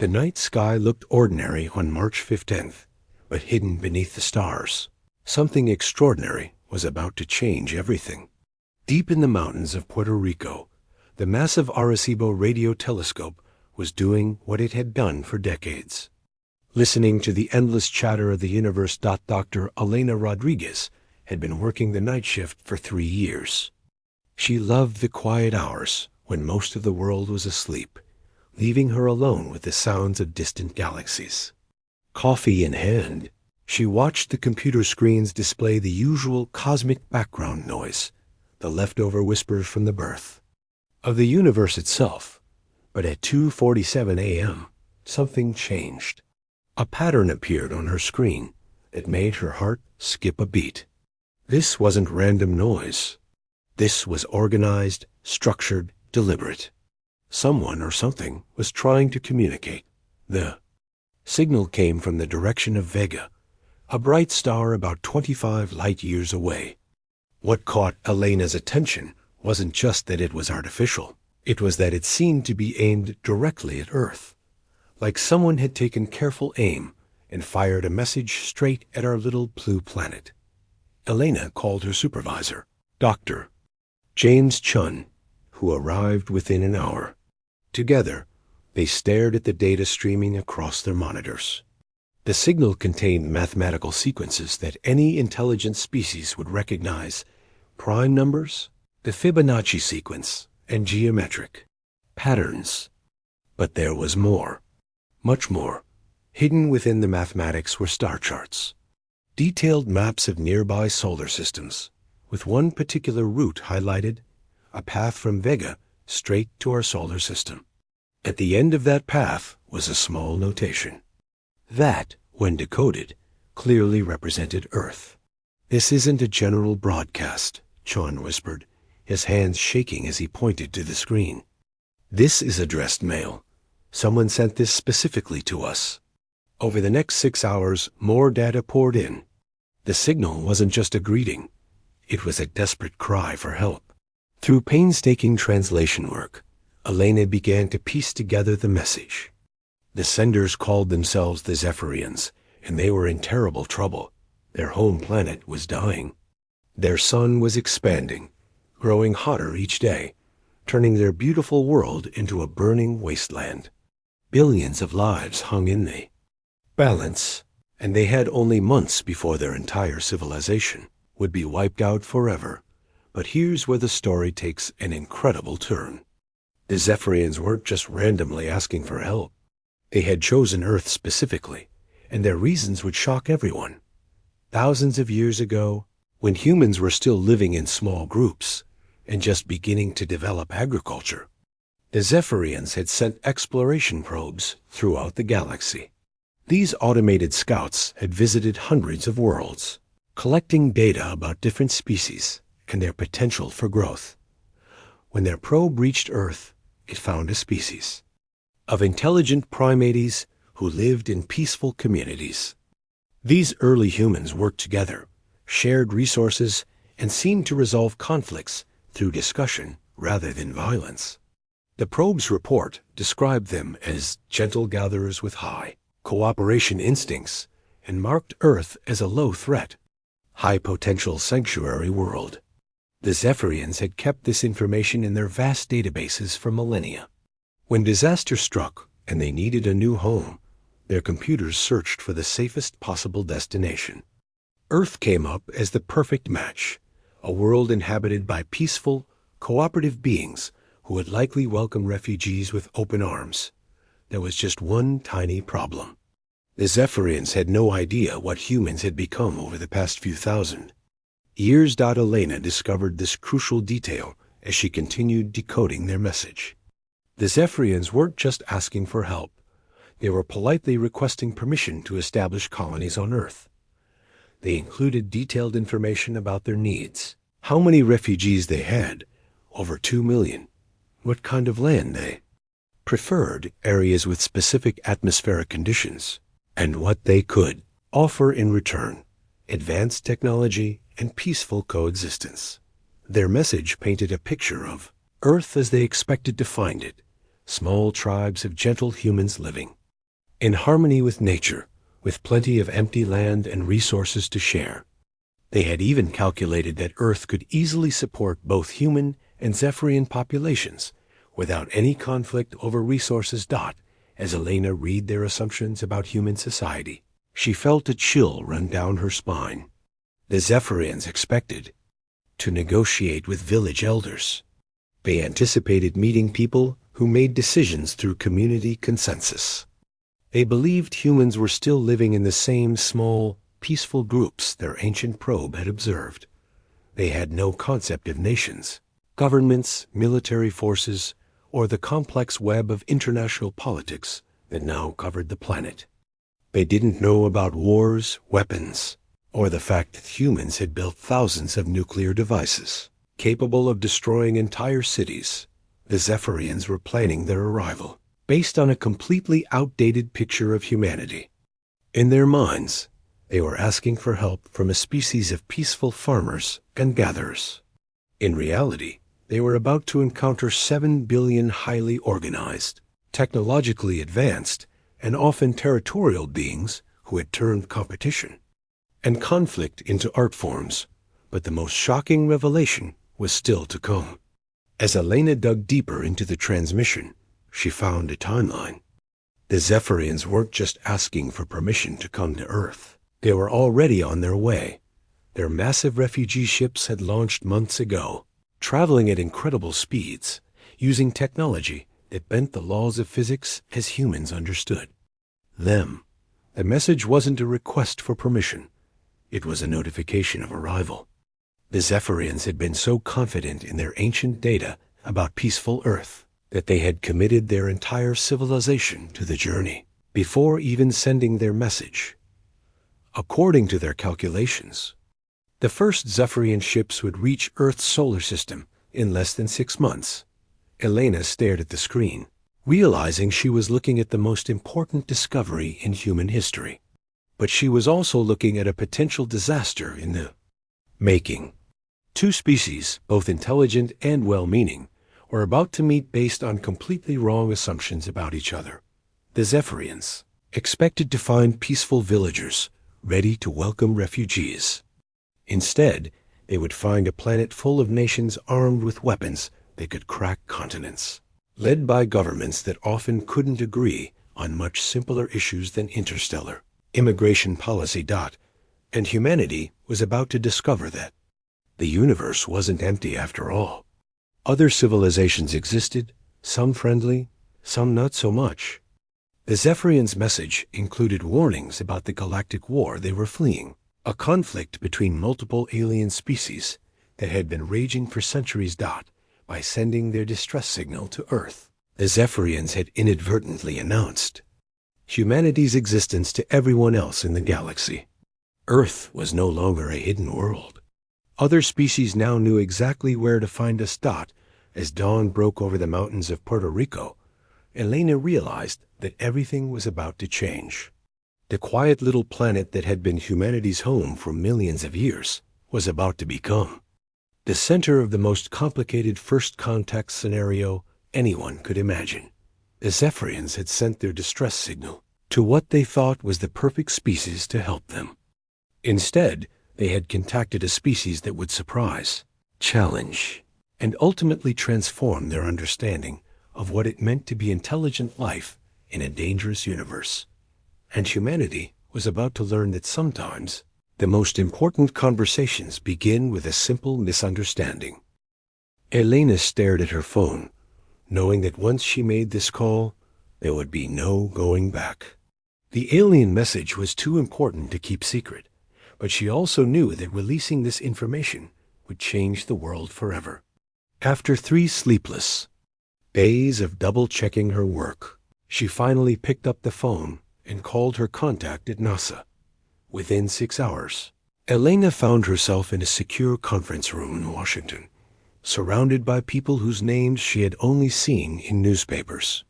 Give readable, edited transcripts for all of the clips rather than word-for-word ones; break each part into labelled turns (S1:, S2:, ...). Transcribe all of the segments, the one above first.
S1: The night sky looked ordinary on March 15th, but hidden beneath the stars, something extraordinary was about to change everything. Deep in the mountains of Puerto Rico, the massive Arecibo radio telescope was doing what it had done for decades. Listening to the endless chatter of the universe. Dr. Elena Rodriguez had been working the night shift for 3 years. She loved the quiet hours when most of the world was asleep, leaving her alone with the sounds of distant galaxies. Coffee in hand, she watched the computer screens display the usual cosmic background noise, the leftover whispers from the birth of the universe itself. But at 2:47 a.m., something changed. A pattern appeared on her screen that made her heart skip a beat. This wasn't random noise. This was organized, structured, deliberate. Someone or something was trying to communicate. The signal came from the direction of Vega, a bright star about 25 light-years away. What caught Elena's attention wasn't just that it was artificial. It was that it seemed to be aimed directly at Earth, like someone had taken careful aim and fired a message straight at our little blue planet. Elena called her supervisor, Dr. James Chun, who arrived within an hour. Together, they stared at the data streaming across their monitors. The signal contained mathematical sequences that any intelligent species would recognize: prime numbers, the Fibonacci sequence, and geometric patterns. But there was more, much more. Hidden within the mathematics were star charts, detailed maps of nearby solar systems, with one particular route highlighted, a path from Vega straight to our solar system. At the end of that path was a small notation. That, when decoded, clearly represented Earth. "This isn't a general broadcast," Chon whispered, his hands shaking as he pointed to the screen. "This is addressed mail. Someone sent this specifically to us." Over the next 6 hours, more data poured in. The signal wasn't just a greeting. It was a desperate cry for help. Through painstaking translation work, Elena began to piece together the message. The senders called themselves the Zephyrians, and they were in terrible trouble. Their home planet was dying. Their sun was expanding, growing hotter each day, turning their beautiful world into a burning wasteland. Billions of lives hung in the balance, and they had only months before their entire civilization would be wiped out forever. But here's where the story takes an incredible turn. The Zephyrians weren't just randomly asking for help. They had chosen Earth specifically, and their reasons would shock everyone. Thousands of years ago, when humans were still living in small groups and just beginning to develop agriculture, the Zephyrians had sent exploration probes throughout the galaxy. These automated scouts had visited hundreds of worlds, collecting data about different species and their potential for growth. When their probe reached Earth, it found a species of intelligent primates who lived in peaceful communities. These early humans worked together, shared resources, and seemed to resolve conflicts through discussion rather than violence. The probe's report described them as gentle gatherers with high cooperation instincts and marked Earth as a low threat, high-potential sanctuary world. The Zephyrians had kept this information in their vast databases for millennia. When disaster struck and they needed a new home, their computers searched for the safest possible destination. Earth came up as the perfect match, a world inhabited by peaceful, cooperative beings who would likely welcome refugees with open arms. There was just one tiny problem. The Zephyrians had no idea what humans had become over the past few thousand years. Elena discovered this crucial detail as she continued decoding their message. The Zephyrians weren't just asking for help. They were politely requesting permission to establish colonies on Earth. They included detailed information about their needs, how many refugees they had, over 2 million, what kind of land they preferred, areas with specific atmospheric conditions, and what they could offer in return: advanced technology and peaceful coexistence. Their message painted a picture of Earth as they expected to find it: small tribes of gentle humans living in harmony with nature, with plenty of empty land and resources to share. They had even calculated that Earth could easily support both human and Zephyrian populations without any conflict over resources. As Elena read their assumptions about human society, she felt a chill run down her spine. The Zephyrians expected to negotiate with village elders. They anticipated meeting people who made decisions through community consensus. They believed humans were still living in the same small, peaceful groups their ancient probe had observed. They had no concept of nations, governments, military forces, or the complex web of international politics that now covered the planet. They didn't know about wars, weapons, or the fact that humans had built thousands of nuclear devices capable of destroying entire cities. The Zephyrians were planning their arrival based on a completely outdated picture of humanity. In their minds, they were asking for help from a species of peaceful farmers and gatherers. In reality, they were about to encounter 7 billion highly organized, technologically advanced, and often territorial beings who had turned competition and conflict into art forms. But the most shocking revelation was still to come. As Elena dug deeper into the transmission, she found a timeline. The Zephyrians weren't just asking for permission to come to Earth. They were already on their way. Their massive refugee ships had launched months ago, traveling at incredible speeds, using technology that bent the laws of physics as humans understood them. The message wasn't a request for permission. It was a notification of arrival. The Zephyrians had been so confident in their ancient data about peaceful Earth that they had committed their entire civilization to the journey before even sending their message. According to their calculations, the first Zephyrian ships would reach Earth's solar system in less than 6 months. Elena stared at the screen, realizing she was looking at the most important discovery in human history. But she was also looking at a potential disaster in the making. 2 species, both intelligent and well-meaning, were about to meet based on completely wrong assumptions about each other. The Zephyrians expected to find peaceful villagers ready to welcome refugees. Instead, they would find a planet full of nations armed with weapons that could crack continents, led by governments that often couldn't agree on much simpler issues than interstellar immigration policy. And humanity was about to discover that the universe wasn't empty after all. Other civilizations existed, some friendly, some not so much. The Zephyrians' message included warnings about the Galactic War they were fleeing, a conflict between multiple alien species that had been raging for centuries. By sending their distress signal to Earth, the Zephyrians had inadvertently announced humanity's existence to everyone else in the galaxy. Earth was no longer a hidden world. Other species now knew exactly where to find us. As dawn broke over the mountains of Puerto Rico, Elena realized that everything was about to change. The quiet little planet that had been humanity's home for millions of years was about to become the center of the most complicated first contact scenario anyone could imagine. The Zephyrians had sent their distress signal to what they thought was the perfect species to help them. Instead, they had contacted a species that would surprise, challenge, and ultimately transform their understanding of what it meant to be intelligent life in a dangerous universe. And humanity was about to learn that sometimes the most important conversations begin with a simple misunderstanding. Elena stared at her phone, knowing that once she made this call, there would be no going back. The alien message was too important to keep secret, but she also knew that releasing this information would change the world forever. After 3 sleepless days of double-checking her work, she finally picked up the phone and called her contact at NASA. Within 6 hours, Elena found herself in a secure conference room in Washington, surrounded by people whose names she had only seen in newspapers.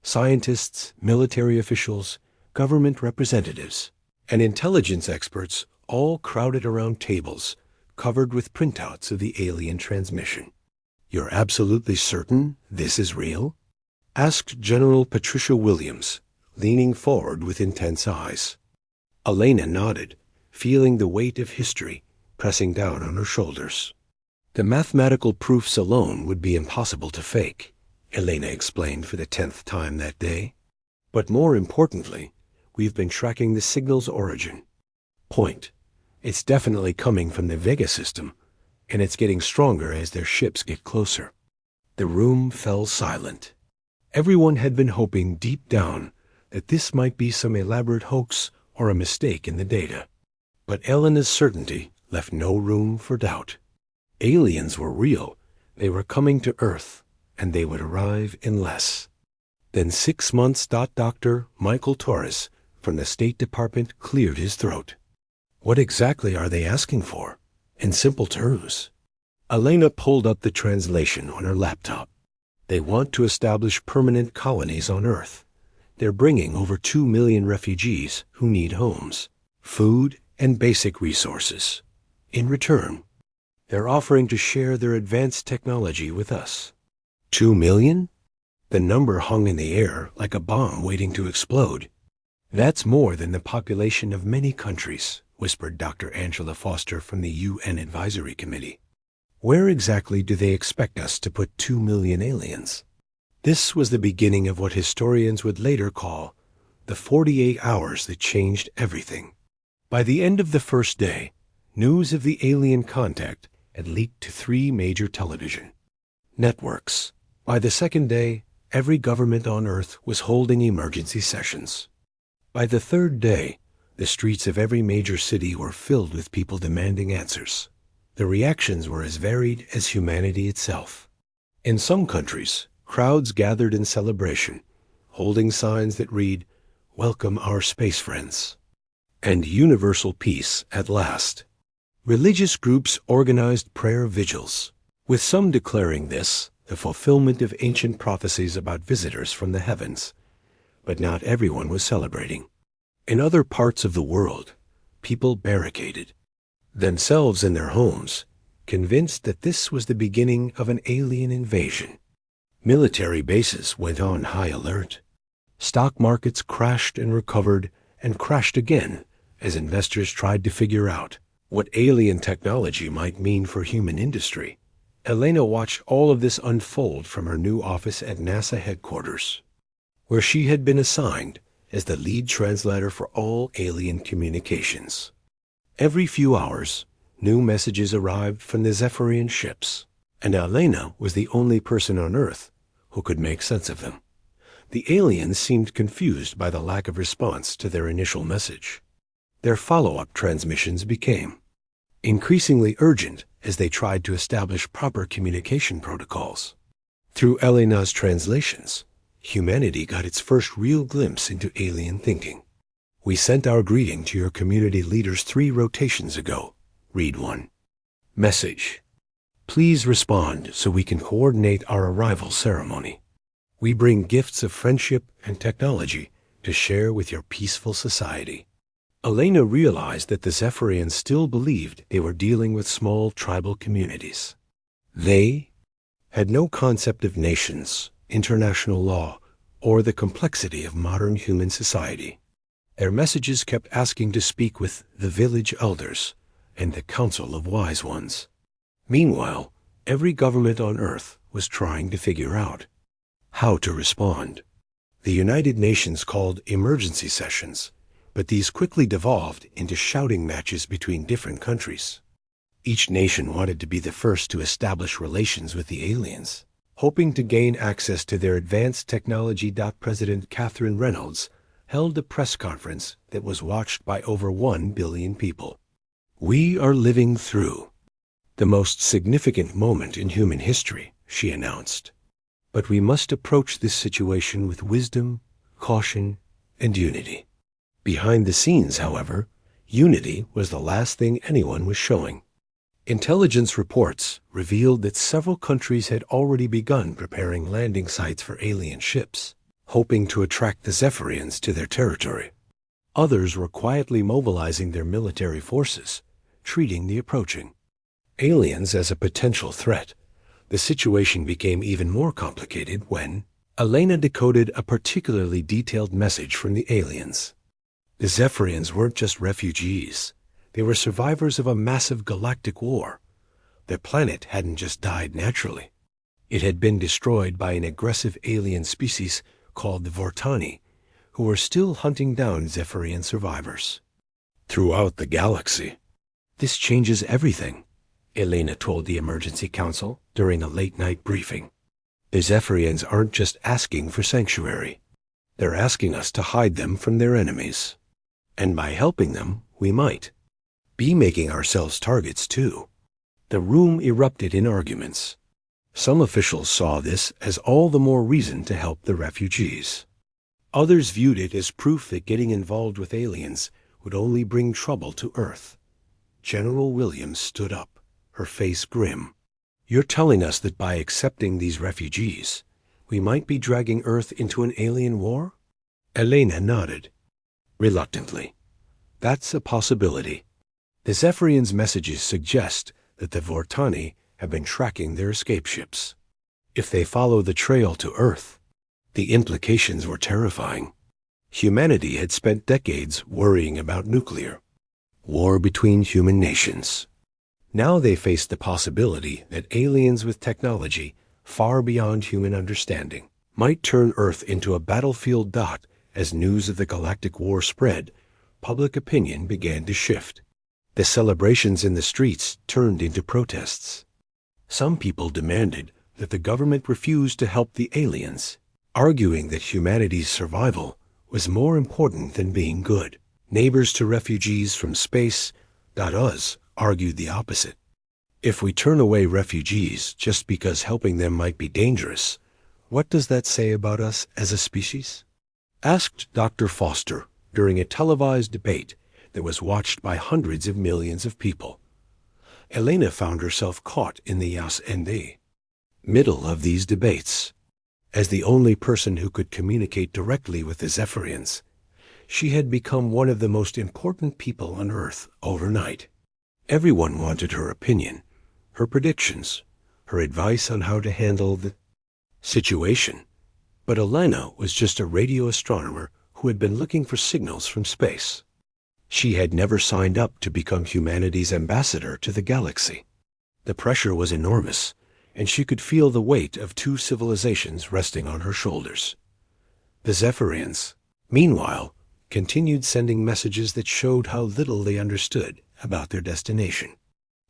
S1: Scientists, military officials, government representatives, and intelligence experts all crowded around tables covered with printouts of the alien transmission. "You're absolutely certain this is real?" asked General Patricia Williams, leaning forward with intense eyes. Elena nodded, feeling the weight of history pressing down on her shoulders. The mathematical proofs alone would be impossible to fake, Elena explained for the 10th time that day. But more importantly, we've been tracking the signal's origin. Point. It's definitely coming from the Vega system, and it's getting stronger as their ships get closer. The room fell silent. Everyone had been hoping deep down that this might be some elaborate hoax or a mistake in the data. But Elena's certainty left no room for doubt. Aliens were real. They were coming to Earth, and they would arrive in less than 6 months. Dr. Michael Torres from the State Department cleared his throat. What exactly are they asking for? In simple terms. Elena pulled up the translation on her laptop. They want to establish permanent colonies on Earth. They're bringing over 2 million refugees who need homes, food, and basic resources. In return, they're offering to share their advanced technology with us. 2 million? The number hung in the air like a bomb waiting to explode. That's more than the population of many countries, whispered Dr. Angela Foster from the UN Advisory Committee. Where exactly do they expect us to put 2 million aliens? This was the beginning of what historians would later call the 48 hours that changed everything. By the end of the first day, news of the alien contact had leaked to 3 major television networks. By the second day, every government on Earth was holding emergency sessions. By the third day, the streets of every major city were filled with people demanding answers. The reactions were as varied as humanity itself. In some countries, crowds gathered in celebration, holding signs that read, "Welcome our space friends," and "Universal peace at last." Religious groups organized prayer vigils, with some declaring this the fulfillment of ancient prophecies about visitors from the heavens. But not everyone was celebrating. In other parts of the world, people barricaded themselves in their homes, convinced that this was the beginning of an alien invasion. Military bases went on high alert. Stock markets crashed and recovered and crashed again as investors tried to figure out what alien technology might mean for human industry. Elena watched all of this unfold from her new office at NASA headquarters, where she had been assigned as the lead translator for all alien communications. Every few hours, new messages arrived from the Zephyrian ships, and Elena was the only person on Earth who could make sense of them. The aliens seemed confused by the lack of response to their initial message. Their follow-up transmissions became increasingly urgent as they tried to establish proper communication protocols. Through Elena's translations, humanity got its first real glimpse into alien thinking. "We sent our greeting to your community leaders 3 rotations ago. Read one. Message. Please respond so we can coordinate our arrival ceremony. We bring gifts of friendship and technology to share with your peaceful society." Elena realized that the Zephyrians still believed they were dealing with small tribal communities. They had no concept of nations, international law, or the complexity of modern human society. Their messages kept asking to speak with the village elders and the council of wise ones. Meanwhile, every government on Earth was trying to figure out how to respond. The United Nations called emergency sessions, but these quickly devolved into shouting matches between different countries. Each nation wanted to be the first to establish relations with the aliens, hoping to gain access to their advanced technology. President Catherine Reynolds held a press conference that was watched by over 1 billion people. "We are living through the most significant moment in human history," she announced. "But we must approach this situation with wisdom, caution, and unity." Behind the scenes, however, unity was the last thing anyone was showing. Intelligence reports revealed that several countries had already begun preparing landing sites for alien ships, hoping to attract the Zephyrians to their territory. Others were quietly mobilizing their military forces, treating the approaching aliens as a potential threat. The situation became even more complicated when Elena decoded a particularly detailed message from the aliens. The Zephyrians weren't just refugees. They were survivors of a massive galactic war. Their planet hadn't just died naturally. It had been destroyed by an aggressive alien species called the Vortani, who were still hunting down Zephyrian survivors throughout the galaxy. This changes everything, Elena told the Emergency Council during a late-night briefing. The Zephyrians aren't just asking for sanctuary. They're asking us to hide them from their enemies. And by helping them, we might be making ourselves targets too. The room erupted in arguments. Some officials saw this as all the more reason to help the refugees. Others viewed it as proof that getting involved with aliens would only bring trouble to Earth. General Williams stood up, her face grim. You're telling us that by accepting these refugees, we might be dragging Earth into an alien war? Elena nodded, reluctantly. That's a possibility. The Zephyrians' messages suggest that the Vortani have been tracking their escape ships. If they follow the trail to Earth, the implications were terrifying. Humanity had spent decades worrying about nuclear war between human nations. Now they faced the possibility that aliens with technology far beyond human understanding might turn Earth into a battlefield. As news of the galactic war spread, public opinion began to shift. The celebrations in the streets turned into protests. Some people demanded that the government refuse to help the aliens, arguing that humanity's survival was more important than being good. Neighbors to refugees from space.us argued the opposite. If we turn away refugees just because helping them might be dangerous, what does that say about us as a species? Asked Dr. Foster during a televised debate that was watched by hundreds of millions of people. Elena found herself caught in the middle of these debates. As the only person who could communicate directly with the Zephyrians, she had become one of the most important people on Earth overnight. Everyone wanted her opinion, her predictions, her advice on how to handle the situation. But Elena was just a radio astronomer who had been looking for signals from space. She had never signed up to become humanity's ambassador to the galaxy. The pressure was enormous, and she could feel the weight of two civilizations resting on her shoulders. The Zephyrians, meanwhile, continued sending messages that showed how little they understood about their destination.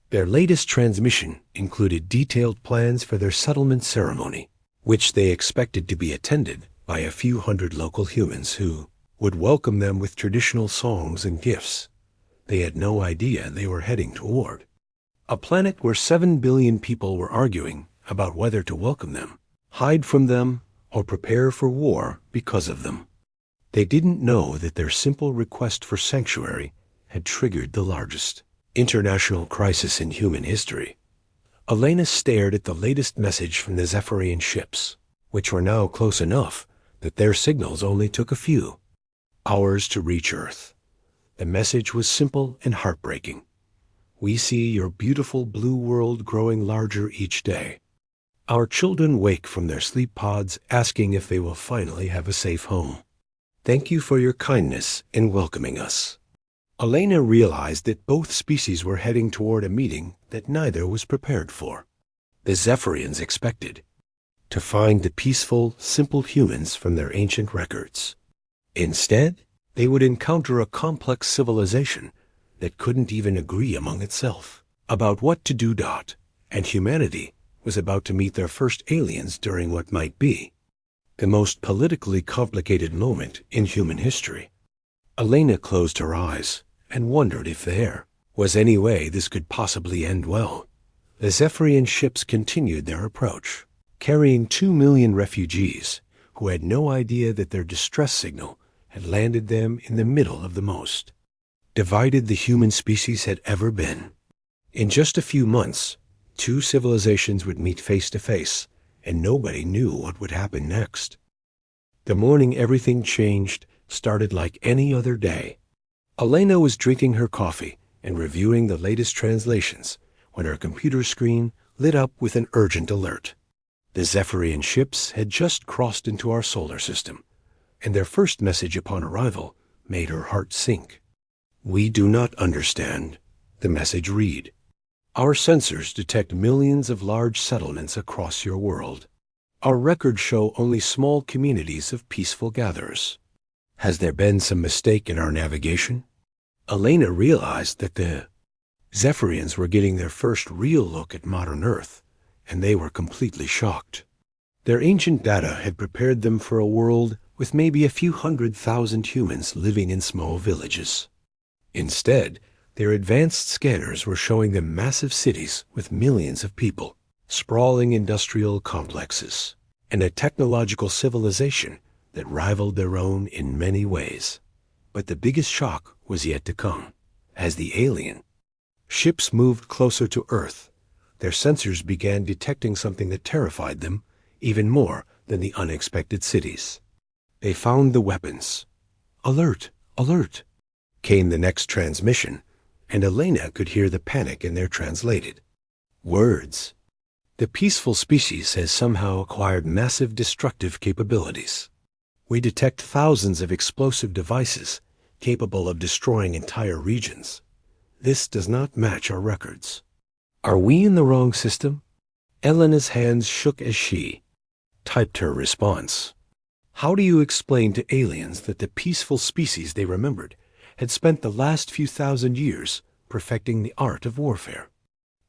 S1: Their latest transmission included detailed plans for their settlement ceremony, which they expected to be attended by a few hundred local humans who would welcome them with traditional songs and gifts. They had no idea they were heading toward a planet where 7 billion people were arguing about whether to welcome them, hide from them, or prepare for war because of them. They didn't know that their simple request for sanctuary had triggered the largest international crisis in human history. Elena stared at the latest message from the Zephyrian ships, which were now close enough that their signals only took a few hours to reach Earth. The message was simple and heartbreaking. We see your beautiful blue world growing larger each day. Our children wake from their sleep pods asking if they will finally have a safe home. Thank you for your kindness in welcoming us. Elena realized that both species were heading toward a meeting that neither was prepared for. The Zephyrians expected to find the peaceful, simple humans from their ancient records. Instead, they would encounter a complex civilization that couldn't even agree among itself about what to do. And humanity was about to meet their first aliens during what might be the most politically complicated moment in human history. Elena closed her eyes and wondered if there was any way this could possibly end well. The Zephyrian ships continued their approach, carrying 2 million refugees who had no idea that their distress signal had landed them in the middle of the most divided the human species had ever been. In just a few months, 2 civilizations would meet face to face, and nobody knew what would happen next. The morning everything changed started like any other day. Elena was drinking her coffee and reviewing the latest translations when her computer screen lit up with an urgent alert. The Zephyrian ships had just crossed into our solar system, and their first message upon arrival made her heart sink. "We do not understand," the message read. "Our sensors detect millions of large settlements across your world. Our records show only small communities of peaceful gatherers. Has there been some mistake in our navigation?" Elena realized that the Zephyrians were getting their first real look at modern Earth, and they were completely shocked. Their ancient data had prepared them for a world with maybe a few 100,000 humans living in small villages. Instead, their advanced scanners were showing them massive cities with millions of people, sprawling industrial complexes, and a technological civilization that rivaled their own in many ways. But the biggest shock was yet to come. As the alien ships moved closer to Earth, their sensors began detecting something that terrified them even more than the unexpected cities. They found the weapons. "Alert! Alert!" came the next transmission, and Elena could hear the panic in their translated words. "The peaceful species has somehow acquired massive destructive capabilities. We detect thousands of explosive devices capable of destroying entire regions. This does not match our records. Are we in the wrong system?" Elena's hands shook as she typed her response. How do you explain to aliens that the peaceful species they remembered had spent the last few thousand years perfecting the art of warfare?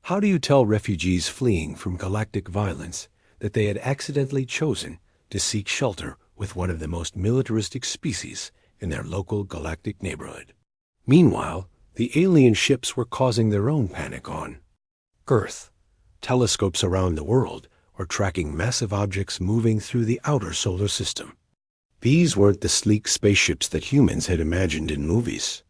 S1: How do you tell refugees fleeing from galactic violence that they had accidentally chosen to seek shelter with one of the most militaristic species in their local galactic neighborhood? Meanwhile, the alien ships were causing their own panic on Earth. Telescopes around the world were tracking massive objects moving through the outer solar system. These weren't the sleek spaceships that humans had imagined in movies.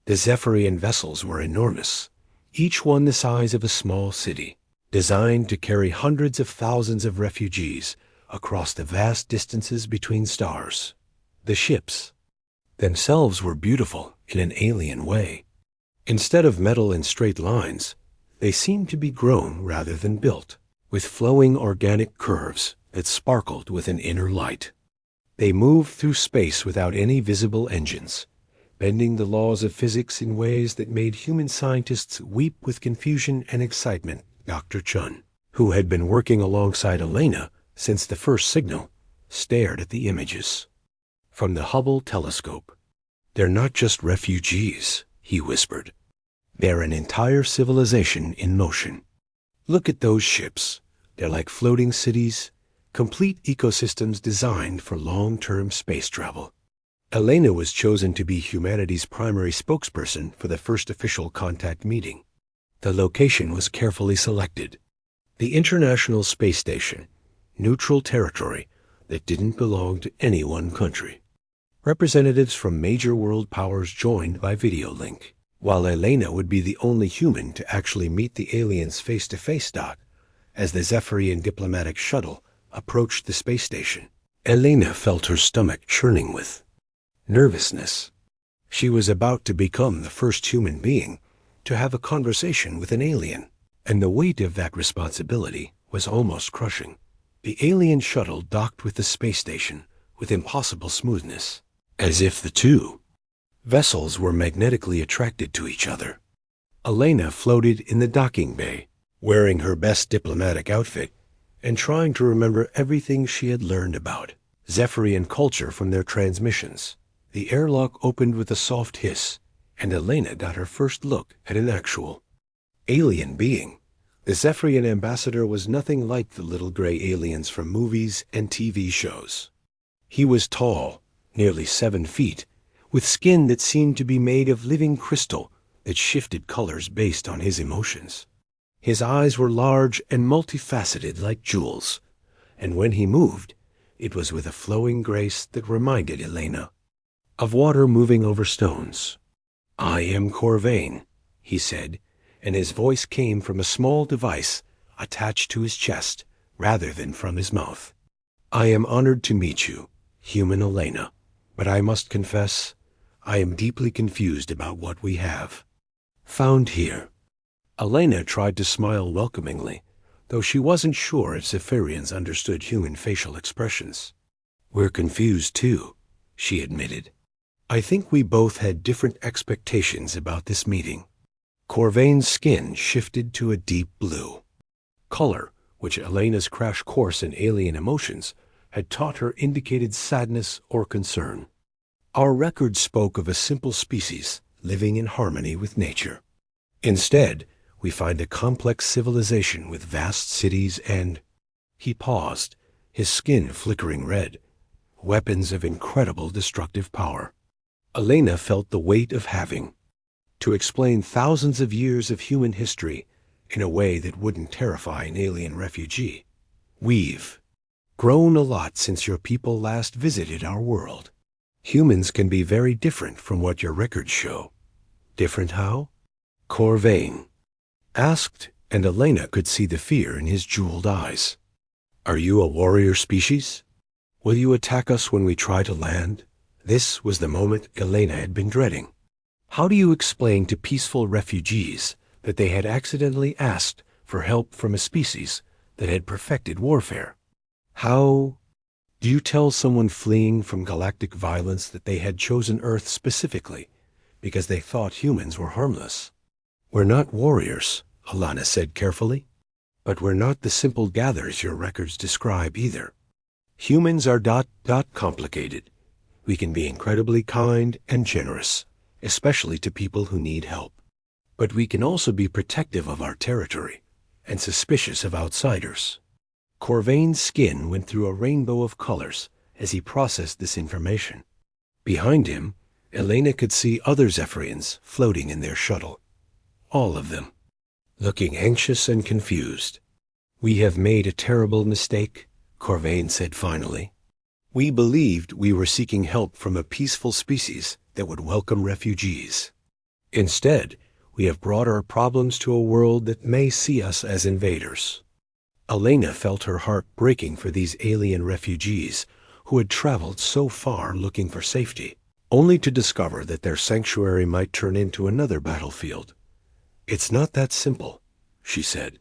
S1: The Zephyrian vessels were enormous, each one the size of a small city, designed to carry hundreds of thousands of refugees across the vast distances between stars. The ships themselves were beautiful in an alien way. Instead of metal in straight lines, they seemed to be grown rather than built, with flowing organic curves that sparkled with an inner light. They moved through space without any visible engines, bending the laws of physics in ways that made human scientists weep with confusion and excitement. Dr. Chun, who had been working alongside Elena since the first signal, stared at the images from the Hubble telescope. "They're not just refugees," he whispered. "They're an entire civilization in motion. Look at those ships. They're like floating cities, complete ecosystems designed for long-term space travel." Elena was chosen to be humanity's primary spokesperson for the first official contact meeting. The location was carefully selected. The International Space Station, neutral territory that didn't belong to any one country. Representatives from major world powers joined by video link. While Elena would be the only human to actually meet the aliens face-to-face, as the Zephyrian diplomatic shuttle approached the space station, Elena felt her stomach churning with nervousness. She was about to become the first human being to have a conversation with an alien, and the weight of that responsibility was almost crushing. The alien shuttle docked with the space station with impossible smoothness, as if the two vessels were magnetically attracted to each other. Elena floated in the docking bay, wearing her best diplomatic outfit and trying to remember everything she had learned about Zephyrian culture from their transmissions. The airlock opened with a soft hiss, and Elena got her first look at an actual alien being. The Zephyrian ambassador was nothing like the little gray aliens from movies and TV shows. He was tall, nearly 7 feet, with skin that seemed to be made of living crystal that shifted colors based on his emotions. His eyes were large and multifaceted like jewels, and when he moved, it was with a flowing grace that reminded Elena of water moving over stones. "I am Corvain," he said, and his voice came from a small device attached to his chest rather than from his mouth. "I am honored to meet you, human Elena, but I must confess, I am deeply confused about what we have found here." Elena tried to smile welcomingly, though she wasn't sure if Zephyrians understood human facial expressions. "We're confused too," she admitted. "I think we both had different expectations about this meeting." Corvain's skin shifted to a deep blue. Color, which Elena's crash course in alien emotions had taught her, indicated sadness or concern. "Our record spoke of a simple species living in harmony with nature. Instead, we find a complex civilization with vast cities and—" He paused, his skin flickering red. "Weapons of incredible destructive power." Elena felt the weight of having to explain thousands of years of human history in a way that wouldn't terrify an alien refugee. "We've grown a lot since your people last visited our world. Humans can be very different from what your records show." "Different how?" Corvain asked, and Elena could see the fear in his jeweled eyes. "Are you a warrior species? Will you attack us when we try to land?" This was the moment Elena had been dreading. How do you explain to peaceful refugees that they had accidentally asked for help from a species that had perfected warfare? How do you tell someone fleeing from galactic violence that they had chosen Earth specifically because they thought humans were harmless? "We're not warriors," Alana said carefully, "but we're not the simple gatherers your records describe either. Humans are complicated. We can be incredibly kind and generous, especially to people who need help. But we can also be protective of our territory and suspicious of outsiders." Corvain's skin went through a rainbow of colors as he processed this information. Behind him, Elena could see other Zephyrians floating in their shuttle. All of them, looking anxious and confused. "We have made a terrible mistake," Corvain said finally. "We believed we were seeking help from a peaceful species that would welcome refugees. Instead, we have brought our problems to a world that may see us as invaders." Elena felt her heart breaking for these alien refugees who had traveled so far looking for safety, only to discover that their sanctuary might turn into another battlefield. "It's not that simple," she said.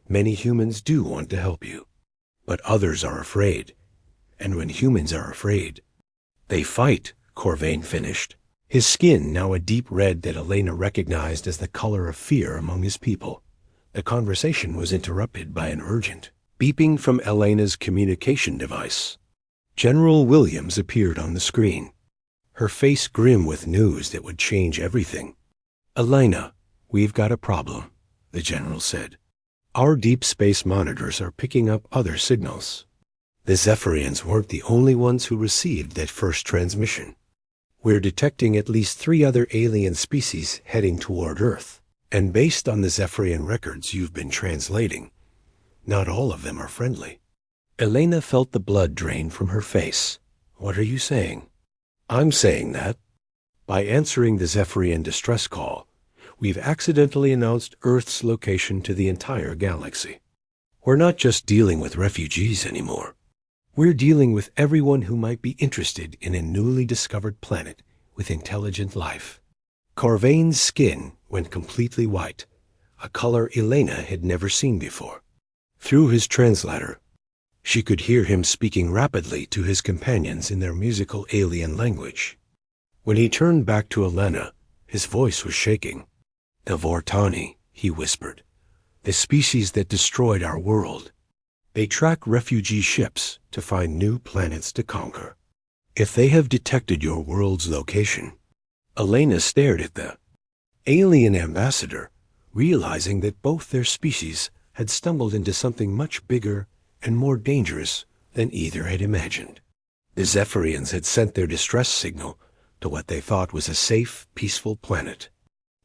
S1: "Many humans do want to help you, but others are afraid. And when humans are afraid, they fight," Corvain finished, his skin now a deep red that Elena recognized as the color of fear among his people. The conversation was interrupted by an urgent beeping from Elena's communication device. General Williams appeared on the screen, her face grim with news that would change everything. "Elena, we've got a problem," the general said. "Our deep space monitors are picking up other signals. The Zephyrians weren't the only ones who received that first transmission. We're detecting at least 3 other alien species heading toward Earth. And based on the Zephyrian records you've been translating, not all of them are friendly." Elena felt the blood drain from her face. "What are you saying?" "I'm saying that, by answering the Zephyrian distress call, we've accidentally announced Earth's location to the entire galaxy. We're not just dealing with refugees anymore. We're dealing with everyone who might be interested in a newly discovered planet with intelligent life." Corvain's skin went completely white, a color Elena had never seen before. Through his translator, she could hear him speaking rapidly to his companions in their musical alien language. When he turned back to Elena, his voice was shaking. "The Vortani," he whispered, "the species that destroyed our world. They track refugee ships to find new planets to conquer. If they have detected your world's location—" Elena stared at the alien ambassador, realizing that both their species had stumbled into something much bigger and more dangerous than either had imagined. The Zephyrians had sent their distress signal to what they thought was a safe, peaceful planet.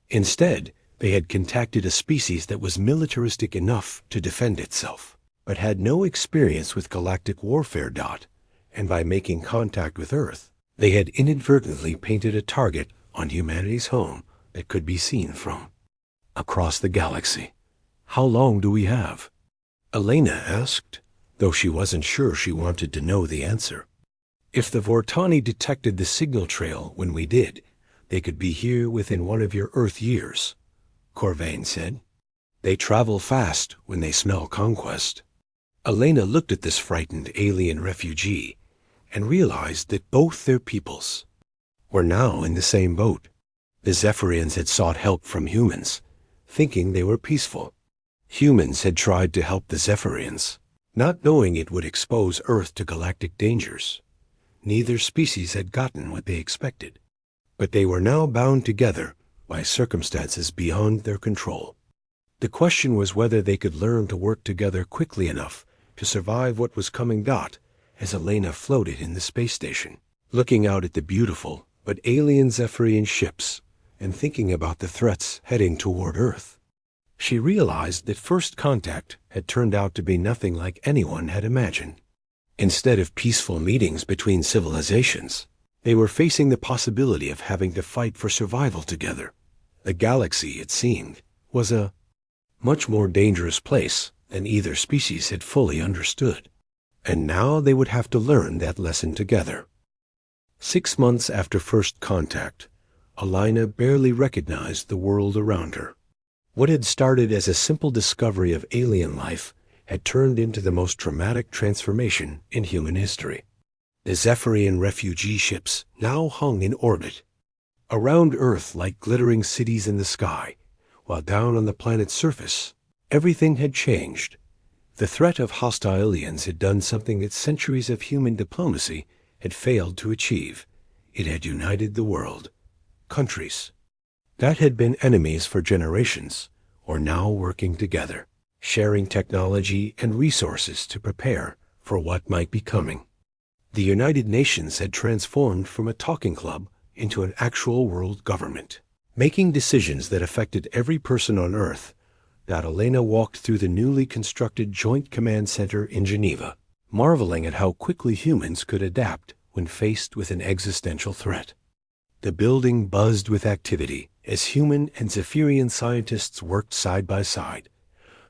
S1: Instead, they had contacted a species that was militaristic enough to defend itself, but had no experience with galactic warfare. And by making contact with Earth, they had inadvertently painted a target on humanity's home that could be seen from across the galaxy. "How long do we have?" Elena asked, though she wasn't sure she wanted to know the answer. "If the Vortani detected the signal trail when we did, they could be here within one of your Earth years," Corvain said. They travel fast when they smell conquest. Elena looked at this frightened alien refugee and realized that both their peoples were now in the same boat. The Zephyrians had sought help from humans, thinking they were peaceful. Humans had tried to help the Zephyrians, not knowing it would expose Earth to galactic dangers. Neither species had gotten what they expected, but they were now bound together by circumstances beyond their control. The question was whether they could learn to work together quickly enough to survive what was coming. As Elena floated in the space station, looking out at the beautiful but alien Zephyrian ships and thinking about the threats heading toward Earth, she realized that first contact had turned out to be nothing like anyone had imagined. Instead of peaceful meetings between civilizations, they were facing the possibility of having to fight for survival together. The galaxy, it seemed, was a much more dangerous place than either species had fully understood. And now they would have to learn that lesson together. 6 months after first contact, Elena barely recognized the world around her. What had started as a simple discovery of alien life had turned into the most dramatic transformation in human history. The Zephyrian refugee ships now hung in orbit around Earth like glittering cities in the sky, while down on the planet's surface, everything had changed. The threat of hostile aliens had done something that centuries of human diplomacy had failed to achieve. It had united the world. Countries that had been enemies for generations were now working together, sharing technology and resources to prepare for what might be coming. The United Nations had transformed from a talking club into an actual world government, making decisions that affected every person on Earth. Elena walked through the newly constructed Joint Command Center in Geneva, marveling at how quickly humans could adapt when faced with an existential threat. The building buzzed with activity as human and Zephyrian scientists worked side by side,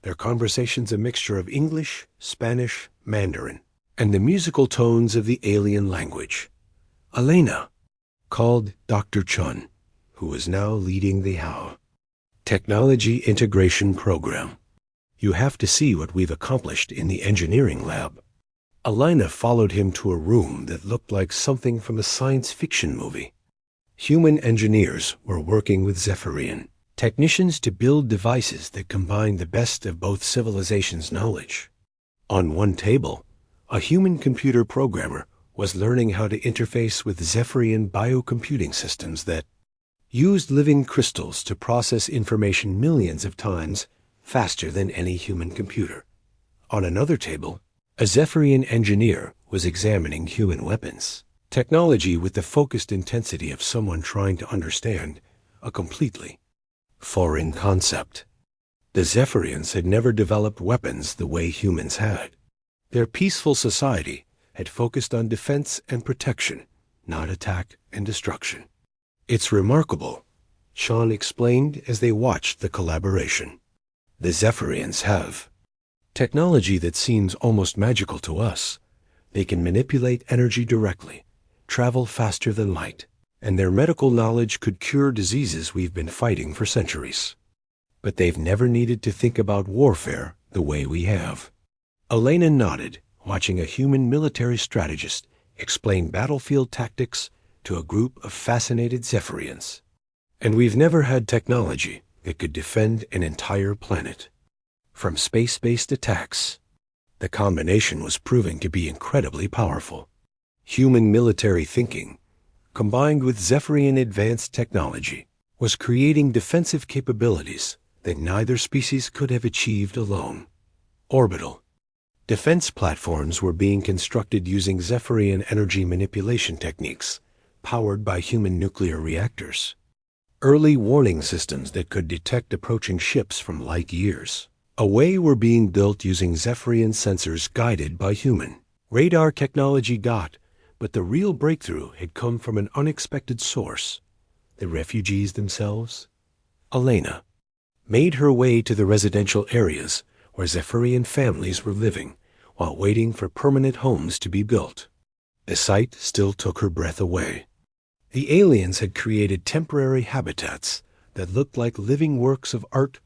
S1: their conversations a mixture of English, Spanish, Mandarin, and the musical tones of the alien language. Elena called Dr. Chun, who was now leading the HFY Technology Integration Program. You have to see what we've accomplished in the engineering lab. Elena followed him to a room that looked like something from a science fiction movie. Human engineers were working with Zephyrian technicians to build devices that combined the best of both civilizations' knowledge. On one table, a human computer programmer was learning how to interface with Zephyrian biocomputing systems that used living crystals to process information millions of times faster than any human computer. On another table, a Zephyrian engineer was examining human weapons, technology with the focused intensity of someone trying to understand a completely foreign concept. The Zephyrians had never developed weapons the way humans had. Their peaceful society had focused on defense and protection, not attack and destruction. It's remarkable, Sean explained as they watched the collaboration. The Zephyrians have technology that seems almost magical to us. They can manipulate energy directly, travel faster than light, and their medical knowledge could cure diseases we've been fighting for centuries. But they've never needed to think about warfare the way we have. Elena nodded, watching a human military strategist explain battlefield tactics to a group of fascinated Zephyrians. And we've never had technology that could defend an entire planet from space-based attacks. The combination was proving to be incredibly powerful. Human military thinking, combined with Zephyrian advanced technology, was creating defensive capabilities that neither species could have achieved alone. Orbital defense platforms were being constructed using Zephyrian energy manipulation techniques, powered by human nuclear reactors. Early warning systems that could detect approaching ships from light years away were being built using Zephyrian sensors guided by human radar technology. But the real breakthrough had come from an unexpected source: the refugees themselves. Elena made her way to the residential areas where Zephyrian families were living while waiting for permanent homes to be built. The sight still took her breath away. The aliens had created temporary habitats that looked like living works of art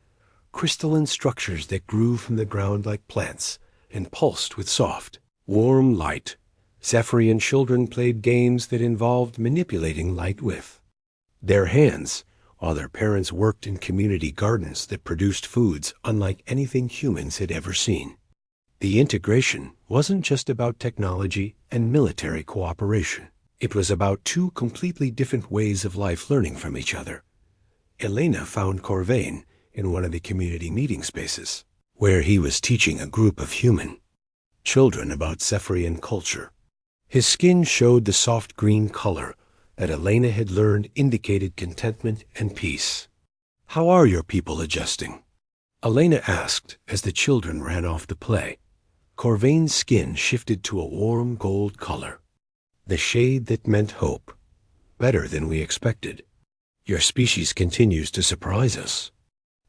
S1: crystalline structures that grew from the ground like plants and pulsed with soft, warm light. Zephyrian children played games that involved manipulating light with their hands, while their parents worked in community gardens that produced foods unlike anything humans had ever seen. The integration wasn't just about technology and military cooperation. It was about two completely different ways of life learning from each other. Elena found Corvain in one of the community meeting spaces, where he was teaching a group of human children about Zephyrian culture. His skin showed the soft green color that Elena had learned indicated contentment and peace. "How are your people adjusting?" Elena asked as the children ran off to play. Corvain's skin shifted to a warm gold color, the shade that meant hope. "Better than we expected. Your species continues to surprise us.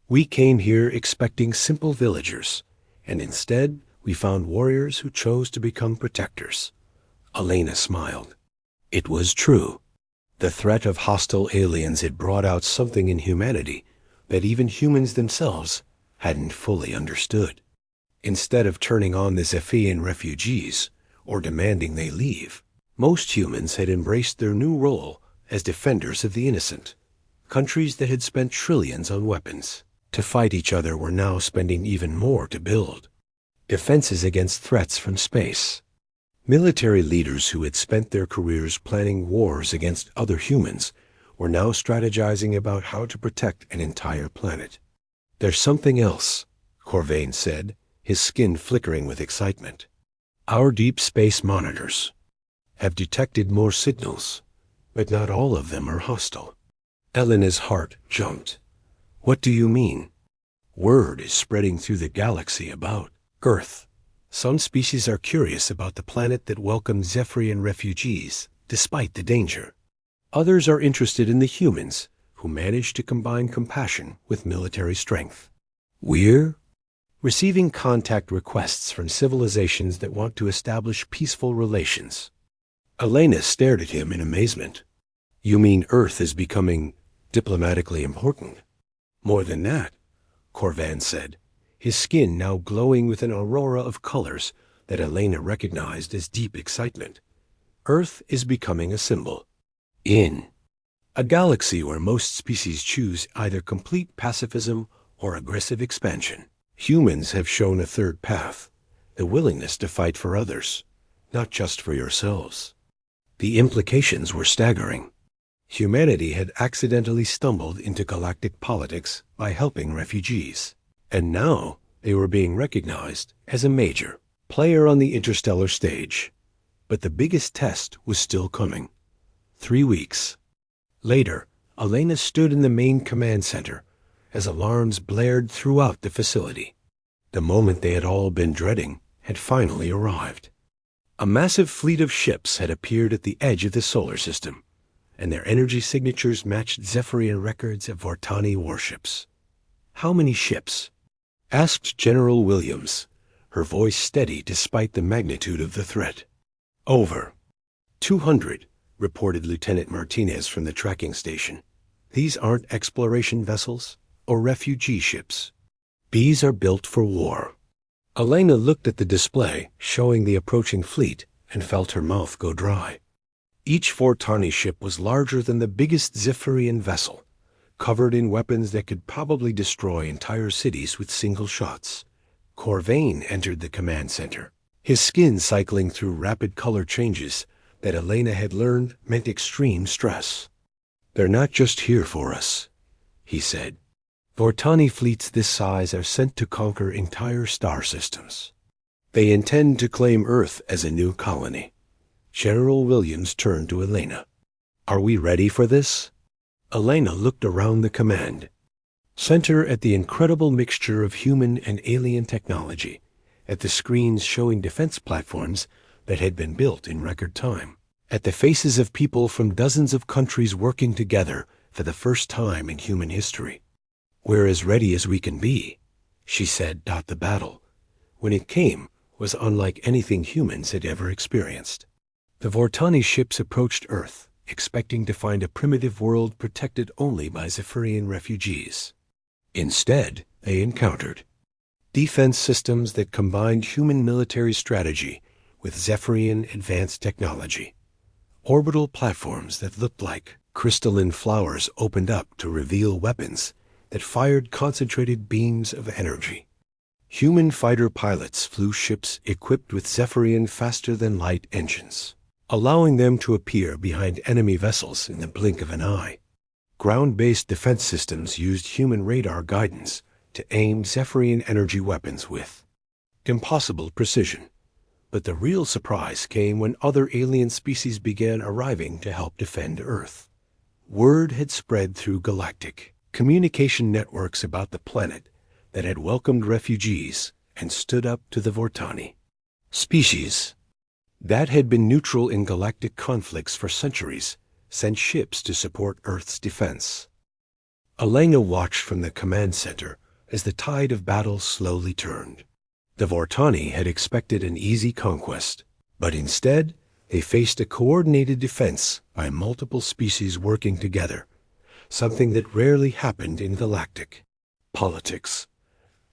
S1: We came here expecting simple villagers, and instead we found warriors who chose to become protectors." Elena smiled. It was true. The threat of hostile aliens had brought out something in humanity that even humans themselves hadn't fully understood. Instead of turning on the Zephyrian refugees or demanding they leave, most humans had embraced their new role as defenders of the innocent. Countries that had spent trillions on weapons to fight each other were now spending even more to build defenses against threats from space. Military leaders who had spent their careers planning wars against other humans were now strategizing about how to protect an entire planet. "There's something else," Corvain said, his skin flickering with excitement. "Our deep space monitors have detected more signals, but not all of them are hostile." Elena's heart jumped. "What do you mean?" "Word is spreading through the galaxy about Earth. Some species are curious about the planet that welcomes Zephyrian refugees, despite the danger. Others are interested in the humans, who manage to combine compassion with military strength. We're receiving contact requests from civilizations that want to establish peaceful relations." Elena stared at him in amazement. "You mean Earth is becoming diplomatically important?" "More than that," Corvain said, his skin now glowing with an aurora of colors that Elena recognized as deep excitement. "Earth is becoming a symbol. In a galaxy where most species choose either complete pacifism or aggressive expansion, humans have shown a third path, the willingness to fight for others, not just for yourselves." The implications were staggering. Humanity had accidentally stumbled into galactic politics by helping refugees, and now they were being recognized as a major player on the interstellar stage. But the biggest test was still coming. 3 weeks later, Elena stood in the main command center as alarms blared throughout the facility. The moment they had all been dreading had finally arrived. A massive fleet of ships had appeared at the edge of the solar system, and their energy signatures matched Zephyrian records of Vortani warships. "How many ships?" asked General Williams, her voice steady despite the magnitude of the threat. "Over 200, reported Lieutenant Martinez from the tracking station. "These aren't exploration vessels or refugee ships. These are built for war." Elena looked at the display showing the approaching fleet and felt her mouth go dry. Each Vortani ship was larger than the biggest Zephyrian vessel, covered in weapons that could probably destroy entire cities with single shots. Corvain entered the command center, his skin cycling through rapid color changes that Elena had learned meant extreme stress. "They're not just here for us," he said. "Vortani fleets this size are sent to conquer entire star systems. They intend to claim Earth as a new colony." General Williams turned to Elena. "Are we ready for this?" Elena looked around the command center at the incredible mixture of human and alien technology, at the screens showing defense platforms that had been built in record time, at the faces of people from dozens of countries working together for the first time in human history. "We're as ready as we can be," she said. The battle, when it came, was unlike anything humans had ever experienced. The Vortani ships approached Earth, expecting to find a primitive world protected only by Zephyrian refugees. Instead, they encountered. Defense systems that combined human military strategy with Zephyrian advanced technology. Orbital platforms that looked like crystalline flowers opened up to reveal weapons that fired concentrated beams of energy. Human fighter pilots flew ships equipped with Zephyrian faster-than-light engines, allowing them to appear behind enemy vessels in the blink of an eye. Ground-based defense systems used human radar guidance to aim Zephyrian energy weapons with impossible precision. But the real surprise came when other alien species began arriving to help defend Earth. Word had spread through galactic communication networks about the planet that had welcomed refugees and stood up to the Vortani, species that had been neutral in galactic conflicts for centuries, sent ships to support Earth's defense. Elena watched from the command center as the tide of battle slowly turned. The Vortani had expected an easy conquest, but instead they faced a coordinated defense by multiple species working together, something that rarely happened in galactic politics.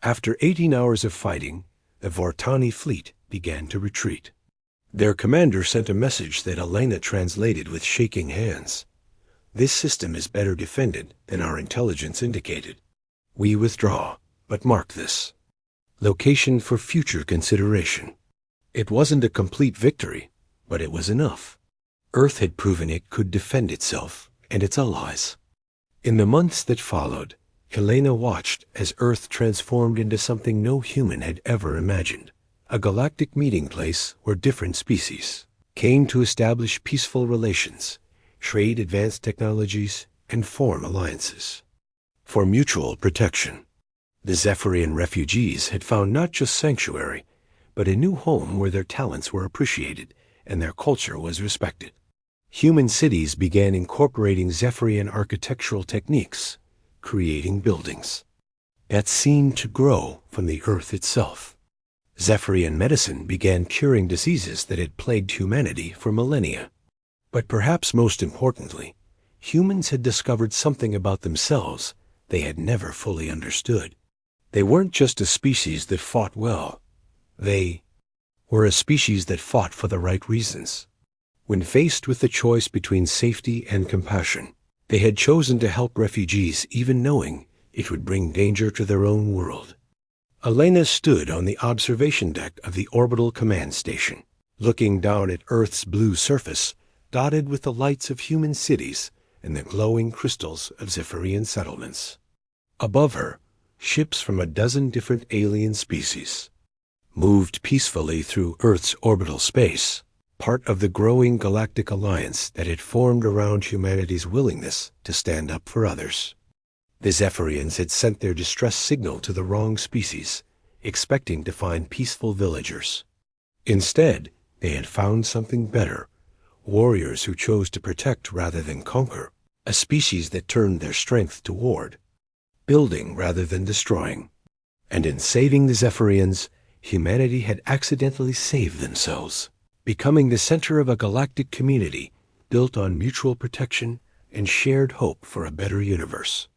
S1: After 18 hours of fighting, the Vortani fleet began to retreat. Their commander sent a message that Elena translated with shaking hands. "This system is better defended than our intelligence indicated. We withdraw, but mark this. Location for future consideration." It wasn't a complete victory, but it was enough. Earth had proven it could defend itself and its allies. In the months that followed, Elena watched as Earth transformed into something no human had ever imagined. A galactic meeting place where different species came to establish peaceful relations, trade advanced technologies, and form alliances for mutual protection. The Zephyrian refugees had found not just sanctuary, but a new home where their talents were appreciated and their culture was respected. Human cities began incorporating Zephyrian architectural techniques, creating buildings that seemed to grow from the Earth itself. Zephyrian medicine began curing diseases that had plagued humanity for millennia. But perhaps most importantly, humans had discovered something about themselves they had never fully understood. They weren't just a species that fought well. They were a species that fought for the right reasons. When faced with the choice between safety and compassion, they had chosen to help refugees even knowing it would bring danger to their own world. Elena stood on the observation deck of the orbital command station, looking down at Earth's blue surface, dotted with the lights of human cities and the glowing crystals of Zephyrian settlements. Above her, ships from a dozen different alien species moved peacefully through Earth's orbital space, part of the growing galactic alliance that had formed around humanity's willingness to stand up for others. The Zephyrians had sent their distress signal to the wrong species, expecting to find peaceful villagers. Instead, they had found something better, warriors who chose to protect rather than conquer, a species that turned their strength toward building rather than destroying. And in saving the Zephyrians, humanity had accidentally saved themselves, becoming the center of a galactic community built on mutual protection and shared hope for a better universe.